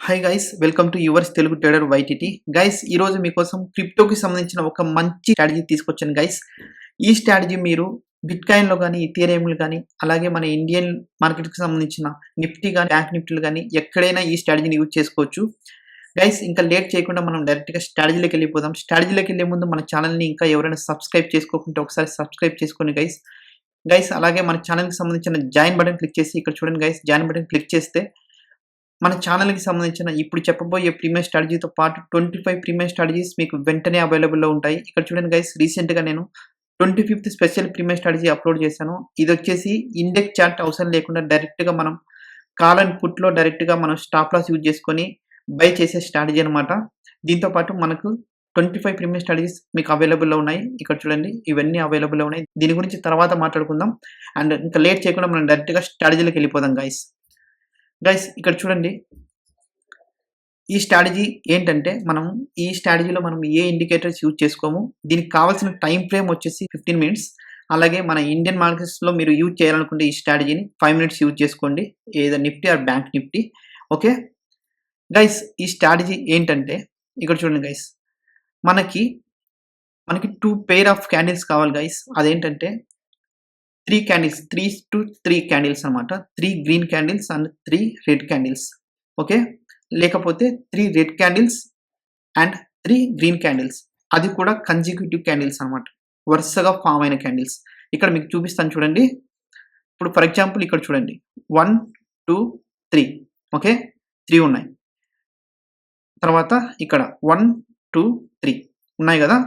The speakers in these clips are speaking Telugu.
Hi guys, welcome to yours Telugu trader YTT. Guys, ఈరోజు మీకోసం క్రిప్టోకి సంబంధించిన ఒక మంచి స్ట్రాటజీ తీసుకొచ్చాను గైస్. ఈ స్ట్రాటజీ మీరు బిట్కాయిన్లో కానీ, ఇథీరియంలో కానీ, అలాగే మన ఇండియన్ మార్కెట్కి సంబంధించిన నిఫ్టీ కానీ, బ్యాంక్ నిఫ్టీలు కానీ ఎక్కడైనా ఈ స్ట్రాటజీని యూజ్ చేసుకోవచ్చు. గైస్, ఇంకా లేట్ చేయకుండా మనం డైరెక్ట్గా స్ట్రాటజీలోకి వెళ్ళిపోదాం. స్ట్రాటజీలోకి వెళ్ళే ముందు మన ఛానల్ని ఇంకా ఎవరైనా సబ్స్క్రైబ్ చేసుకోకుంటే ఒకసారి సబ్స్క్రైబ్ చేసుకోండి గైస్. గైస్, అలాగే మన ఛానల్కి సంబంధించిన జాయిన్ బటన్ క్లిక్ చేసి ఇక్కడ చూడండి గైస్. జాయిన్ బటన్ క్లిక్ చేస్తే మన ఛానల్కి సంబంధించిన ఇప్పుడు చెప్పబోయే ప్రీమియం స్ట్రాటజీతో పాటు 25 ప్రీమియం స్ట్రాటజీస్ మీకు వెంటనే అవైలబుల్లో ఉంటాయి. ఇక్కడ చూడండి గైస్, రీసెంట్గా నేను 25th special premium strategy upload చేశాను. ఇది వచ్చేసి ఇండెక్స్ చార్ట్ అవసరం లేకుండా డైరెక్ట్గా మనం కాల్ అండ్ పుట్లో డైరెక్ట్గా మనం స్టాప్ లాస్ యూజ్ చేసుకొని బై చేసే స్ట్రాటజీ అనమాట. దీంతో పాటు మనకు 25 ప్రీమియం స్ట్రాటజీస్ మీకు అవైలబుల్లో ఉన్నాయి. ఇక్కడ చూడండి, ఇవన్నీ అవైలబుల్లో ఉన్నాయి. దీని గురించి తర్వాత మాట్లాడుకుందాం. అండ్ ఇంకా లేట్ చేయకుండా మనం డైరెక్ట్గా స్ట్రాటజీలోకి వెళ్ళిపోదాం గైస్. గైస్, ఇక్కడ చూడండి, ఈ స్ట్రాటజీ ఏంటంటే ఈ స్ట్రాటజీలో మనం ఏ ఇండికేటర్స్ యూజ్ చేసుకోము. దీనికి కావాల్సిన టైం ఫ్రేమ్ వచ్చేసి 15 మినిట్స్. అలాగే మన ఇండియన్ మార్కెట్స్లో మీరు యూజ్ చేయాలనుకుంటే ఈ స్ట్రాటజీని 5 మినిట్స్ యూజ్ చేసుకోండి, ఏదో Nifty or bank Nifty. Okay guys, ఈ స్ట్రాటజీ ఏంటంటే ఇక్కడ చూడండి గైస్, మనకి 2 పెయిర్ ఆఫ్ క్యాండిల్స్ కావాలి గైస్. అదేంటంటే 3 క్యాండిల్స్, 3 to 3 క్యాండిల్స్ అనమాట. 3 green candles and 3 red candles. Okay, లేకపోతే 3 red candles and 3 green candles. అది కూడా కన్సిక్యూటివ్ క్యాండిల్స్ అనమాట, వరుసగా ఫామ్ అయిన క్యాండిల్స్. ఇక్కడ మీకు చూపిస్తాను చూడండి. ఇప్పుడు ఫర్ ఎగ్జాంపుల్ ఇక్కడ చూడండి, 1 2 3. ఓకే, 3 ఉన్నాయి. తర్వాత ఇక్కడ 1 2 3 ఉన్నాయి కదా.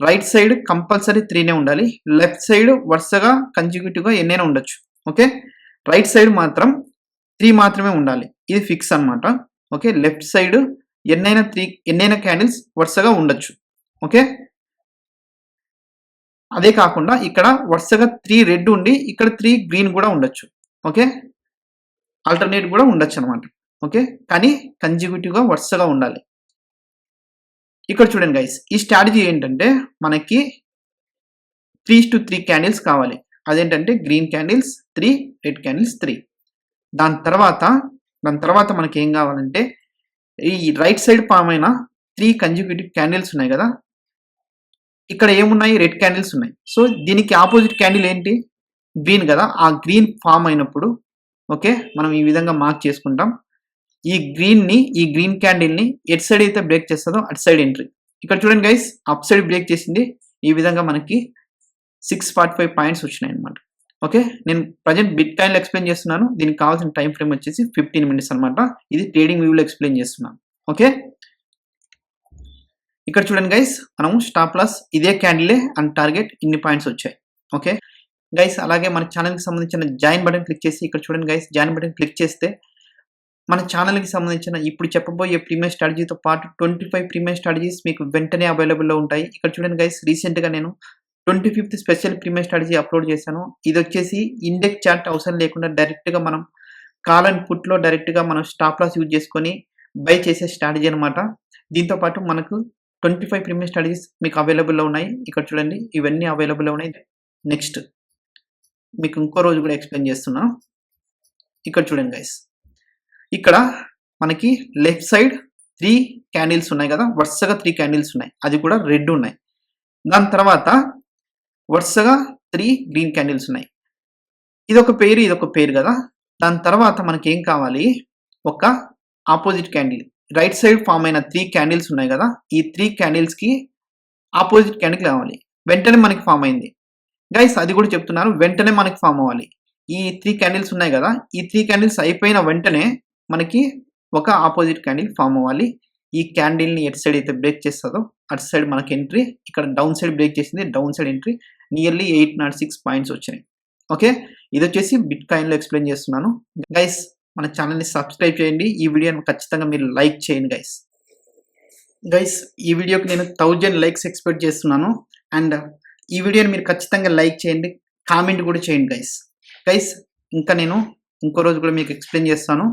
రైట్ సైడ్ కంపల్సరీ 3నే ఉండాలి. లెఫ్ట్ సైడ్ వరుసగా కన్సిక్యూటివ్గా ఎన్నైనా ఉండొచ్చు. ఓకే, రైట్ సైడ్ మాత్రం 3 మాత్రమే ఉండాలి. ఇది ఫిక్స్ అనమాట. ఓకే, లెఫ్ట్ సైడ్ ఎన్నైనా క్యాండిల్స్ వరుసగా ఉండొచ్చు. ఓకే, అదే కాకుండా ఇక్కడ వరుసగా 3 రెడ్ ఉండి ఇక్కడ 3 గ్రీన్ కూడా ఉండొచ్చు. ఓకే, ఆల్టర్నేట్ కూడా ఉండొచ్చు అనమాట. ఓకే, కానీ కన్సిక్యూటివ్గా వరుసగా ఉండాలి. ఇక్కడ చూడండి గైస్, ఈ స్ట్రాటజీ ఏంటంటే మనకి 3 to 3 క్యాండిల్స్ కావాలి. అదేంటంటే గ్రీన్ క్యాండిల్స్ 3, రెడ్ క్యాండిల్స్ 3. దాని తర్వాత మనకి ఏం కావాలంటే ఈ రైట్ సైడ్ ఫామ్ అయిన 3 కన్సిక్యూటివ్ క్యాండిల్స్ ఉన్నాయి కదా. ఇక్కడ ఏమున్నాయి? రెడ్ క్యాండిల్స్ ఉన్నాయి. సో దీనికి ఆపోజిట్ క్యాండిల్ ఏంటి? గ్రీన్ కదా. ఆ గ్రీన్ ఫామ్ అయినప్పుడు ఓకే, మనం ఈ విధంగా మార్క్ చేసుకుంటాం. ఈ గ్రీన్ క్యాండిల్ని ఎట్ సైడ్ అయితే బ్రేక్ చేస్తుందో అటు సైడ్ ఎంట్రీ. ఇక్కడ చూడండి గైస్, అప్ సైడ్ బ్రేక్ చేసింది. ఈ విధంగా మనకి 645 పాయింట్స్ వచ్చినాయి అనమాట. ఓకే, నేను ప్రజెంట్ బిట్ కాయిన్లో ఎక్స్ప్లెయిన్ చేస్తున్నాను. దీనికి కావాల్సిన టైం ఫ్రేమ్ వచ్చేసి 15 మినిట్స్ అనమాట. ఇది ట్రేడింగ్ వ్యూలో ఎక్స్ప్లెయిన్ చేస్తున్నాను. ఓకే, ఇక్కడ చూడండి గైస్, మనము స్టాప్ లాస్ ఇదే క్యాండిలే అండ్ టార్గెట్ ఇన్ని పాయింట్స్ వచ్చాయి. ఓకే గైస్, అలాగే మన ఛానల్కి సంబంధించిన జాయిన్ బటన్ క్లిక్ చేసి ఇక్కడ చూడండి గైస్, జాయిన్ బటన్ క్లిక్ చేస్తే మన ఛానల్కి సంబంధించిన ఇప్పుడు చెప్పబోయే ప్రీమియం స్ట్రాటజీతో పాటు 25 ప్రీమియం స్ట్రాటజీస్ మీకు వెంటనే అవైలబుల్లో ఉంటాయి. ఇక్కడ చూడండి గైస్, రీసెంట్గా నేను 25th special premium strategy upload చేశాను. ఇది వచ్చేసి ఇండెక్స్ చార్ట్ అవసరం లేకుండా డైరెక్ట్గా మనం కాల్ అండ్ పుట్లో డైరెక్ట్గా మనం స్టాప్ లాస్ యూజ్ చేసుకొని బై చేసే స్ట్రాటజీ అనమాట. దీంతో పాటు మనకు 25 ప్రీమియం స్ట్రాటజీస్ మీకు అవైలబుల్లో ఉన్నాయి. ఇక్కడ చూడండి, ఇవన్నీ అవైలబుల్లో ఉన్నాయి. నెక్స్ట్ మీకు ఇంకో రోజు కూడా ఎక్స్ప్లెయిన్ చేస్తున్నా. ఇక్కడ చూడండి గైస్, ఇక్కడ మనకి లెఫ్ట్ సైడ్ 3 క్యాండిల్స్ ఉన్నాయి కదా, వరుసగా 3 క్యాండిల్స్ ఉన్నాయి, అది కూడా రెడ్ ఉన్నాయి. దాని తర్వాత వరుసగా 3 గ్రీన్ క్యాండిల్స్ ఉన్నాయి. ఇదొక పేరు కదా. దాని తర్వాత మనకి ఏం కావాలి? ఒక opposite candle. Right side form అయిన 3 క్యాండిల్స్ ఉన్నాయి కదా, ఈ 3 క్యాండిల్స్కి ఆపోజిట్ క్యాండిల్ కావాలి. వెంటనే మనకి ఫామ్ అయింది గైస్, అది కూడా చెప్తున్నాను, వెంటనే మనకి ఫామ్ అవ్వాలి. ఈ 3 క్యాండిల్స్ ఉన్నాయి కదా, ఈ 3 క్యాండిల్స్ అయిపోయిన వెంటనే మనకి ఒక ఆపోజిట్ క్యాండిల్ ఫామ్ అవ్వాలి. ఈ క్యాండిల్ని ఎటు సైడ్ అయితే బ్రేక్ చేస్తుందో అటు సైడ్ మనకి ఎంట్రీ. ఇక్కడ డౌన్ సైడ్ బ్రేక్ చేసింది, down side entry. Nearly 806 points వచ్చినాయి. ఓకే, ఇది వచ్చేసి బిట్ కాయిన్లో ఎక్స్ప్లెయిన్ చేస్తున్నాను. గైస్, మన ఛానల్ని సబ్స్క్రైబ్ చేయండి. ఈ వీడియోని ఖచ్చితంగా మీరు లైక్ చేయండి గైస్. ఈ వీడియోకి నేను 1000 లైక్స్ ఎక్స్పెక్ట్ చేస్తున్నాను. అండ్ ఈ వీడియోని మీరు ఖచ్చితంగా లైక్ చేయండి, కామెంట్ కూడా చేయండి గైస్. ఇంకా నేను ఇంకో రోజు కూడా మీకు ఎక్స్ప్లెయిన్ చేస్తాను.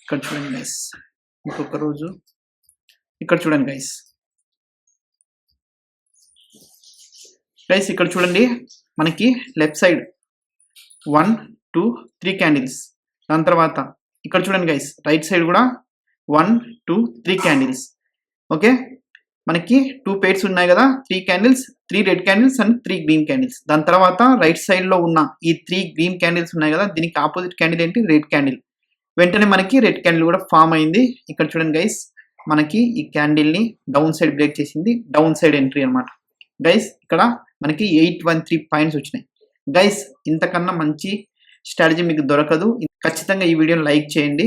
ఇక్కడ చూడండి గైస్, ఇంకొక రోజు ఇక్కడ చూడండి గైస్, ఇక్కడ చూడండి, మనకి లెఫ్ట్ సైడ్ 1 2 3 క్యాండిల్స్. దాని తర్వాత ఇక్కడ చూడండి గైస్, రైట్ సైడ్ కూడా 1 2 3 క్యాండిల్స్. ఓకే, మనకి 2 పేర్స్ ఉన్నాయి కదా, 3 candles, 3 red candles and 3 green candles. దాని తర్వాత రైట్ సైడ్ లో ఉన్న ఈ 3 గ్రీన్ క్యాండిల్స్ ఉన్నాయి కదా, దీనికి ఆపోజిట్ క్యాండిల్ ఏంటి, రెడ్ క్యాండిల్. వెంటనే మనకి రెడ్ క్యాండిల్ కూడా ఫామ్ అయింది. ఇక్కడ చూడండి గైస్, మనకి ఈ క్యాండిల్ ని డౌన్ సైడ్ బ్రేక్ చేసింది, డౌన్ సైడ్ ఎంట్రీ అనమాట. గైస్ ఇక్కడ మనకి 813 పాయింట్స్ వచ్చినాయి. గైస్ ఇంతకన్నా మంచి స్ట్రాటజీ మీకు దొరకదు. ఖచ్చితంగా ఈ వీడియోని లైక్ చేయండి.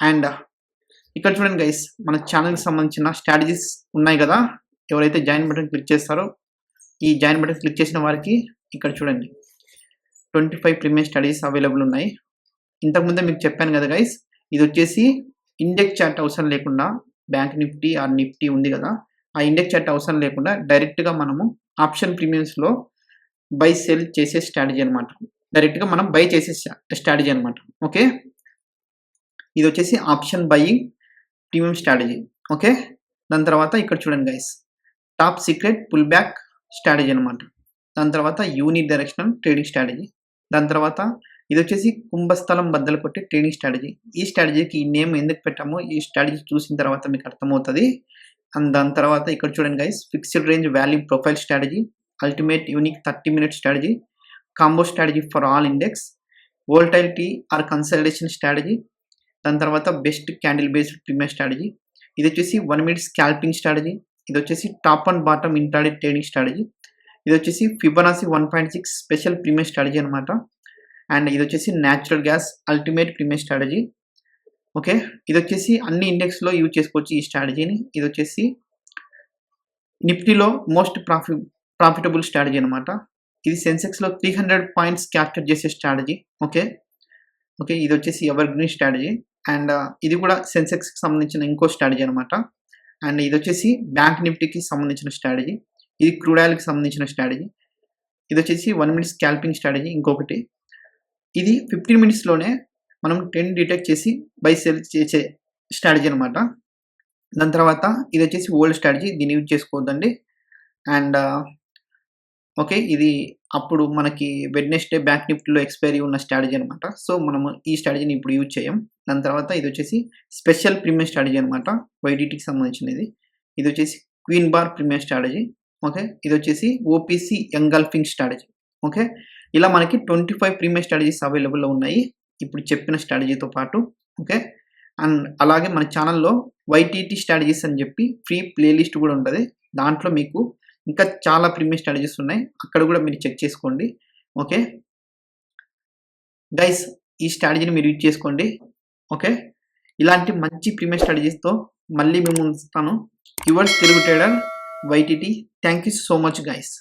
అండ్ ఇక్కడ చూడండి గైస్, మన ఛానల్కి సంబంధించిన స్ట్రాటజీస్ ఉన్నాయి కదా, ఎవరైతే జాయిన్ బటన్ క్లిక్ చేస్తారో ఈ జాయిన్ బటన్ క్లిక్ చేసిన వారికి ఇక్కడ చూడండి 25 ప్రీమియం స్టడీస్ అవైలబుల్ ఉన్నాయి. ఇంతకుముందే మీకు చెప్పాను కదా గైస్, ఇది వచ్చేసి ఇండెక్స్ చార్ట్ అవసరం లేకుండా, బ్యాంక్ నిఫ్టీ ఆర్ నిఫ్టీ ఉంది కదా, ఆ ఇండెక్స్ చార్ట్ అవసరం లేకుండా డైరెక్ట్గా మనము ఆప్షన్ ప్రీమియమ్స్లో బై సెల్ చేసే స్ట్రాటజీ అనమాట. డైరెక్ట్గా మనం బై చేసే స్ట్రాటజీ అనమాట. ఓకే, ఇది వచ్చేసి option buying premium strategy. Okay, దాని తర్వాత ఇక్కడ చూడండి guys, top secret pull back strategy అనమాట. దాని తర్వాత యూని డైరెక్షనల్ ట్రేడింగ్ స్ట్రాటజీ. దాని తర్వాత ఇది వచ్చేసి కుంభస్థలం బద్దలు కొట్టే ట్రేడింగ్ స్ట్రాటజీ. ఈ స్ట్రాటజీకి ఈ నేమ్ ఎందుకు పెట్టామో ఈ స్ట్రాటజీ చూసిన తర్వాత మీకు అర్థమవుతుంది. అండ్ దాని తర్వాత ఇక్కడ చూడండి guys, fixed range value profile strategy, ultimate unique 30 minute strategy, combo strategy for all index, volatility or consultation strategy. దాని తర్వాత best candle based premium strategy. ఇది వచ్చేసి 1 minute స్కాల్పింగ్ స్ట్రాటజీ. ఇది వచ్చేసి top and bottom intraday trading strategy. ఇది వచ్చేసి ఫిబొనాసి 1.6 స్పెషల్ ప్రీమియం స్ట్రాటజీ అనమాట. అండ్ ఇది వచ్చేసి natural gas ultimate premium strategy. Okay, ఇది వచ్చేసి అన్ని ఇండెక్స్లో యూజ్ చేసుకోవచ్చు ఈ స్ట్రాటజీని. ఇది వచ్చేసి నిఫ్టీలో మోస్ట్ ప్రాఫిటబుల్ స్ట్రాటజీ అనమాట. ఇది సెన్సెక్స్లో 300 పాయింట్స్ క్యాప్చర్ చేసే స్ట్రాటజీ. ఓకే, ఇది వచ్చేసి ఎవర్ గ్రీన్ స్ట్రాటజీ. అండ్ ఇది కూడా సెన్సెక్స్కి సంబంధించిన ఇంకో స్ట్రాటజీ అనమాట. అండ్ ఇది వచ్చేసి బ్యాంక్ నిఫ్టీకి సంబంధించిన స్ట్రాటజీ. ఇది క్రూడ్ ఆయిల్కి సంబంధించిన స్ట్రాటజీ. ఇది వచ్చేసి 1 minute స్కాల్పింగ్ స్ట్రాటజీ. ఇంకొకటి ఇది 15 minutesలోనే మనం ట్రెండ్ డిటెక్ట్ చేసి బై సెల్ చేసే స్ట్రాటజీ అనమాట. దాని తర్వాత ఇది వచ్చేసి ఓల్డ్ స్ట్రాటజీ, దీన్ని యూజ్ చేసుకోవద్దండి. అండ్ ఓకే, ఇది అప్పుడు మనకి వెడ్నెస్డే బ్యాంక్ నిఫ్టీలో ఎక్స్పైరీ ఉన్న స్ట్రాటజీ అనమాట. సో మనము ఈ స్ట్రాటజీని ఇప్పుడు యూజ్ చేయం. దాని తర్వాత ఇది వచ్చేసి స్పెషల్ ప్రీమియం స్ట్రాటజీ అనమాట, వైడిటీకి సంబంధించినది. ఇది వచ్చేసి queen bar premium strategy. Okay, ఇది వచ్చేసి ఓపీసీ ఎంగల్ఫింగ్ స్ట్రాటజీ. ఓకే, ఇలా మనకి 25 ప్రీమియం స్ట్రాటజీస్ అవైలబుల్లో ఉన్నాయి ఇప్పుడు చెప్పిన స్ట్రాటజీతో పాటు. ఓకే, అండ్ అలాగే మన ఛానల్లో వైటీటీ స్ట్రాటజీస్ అని చెప్పి ఫ్రీ ప్లేలిస్ట్ కూడా ఉంటుంది. దాంట్లో మీకు ఇంకా చాలా ప్రీమియం స్ట్రాటజీస్ ఉన్నాయి, అక్కడ కూడా మీరు చెక్ చేసుకోండి. ఓకే గైస్, ఈ స్ట్రాటజీని మీరు యూజ్ చేసుకోండి. ఓకే, ఇలాంటి మంచి ప్రీమియం స్ట్రాటజీస్తో మళ్ళీ మేము ఉంచుతాను. Yours Telugu trader YTT. Thank you so much guys.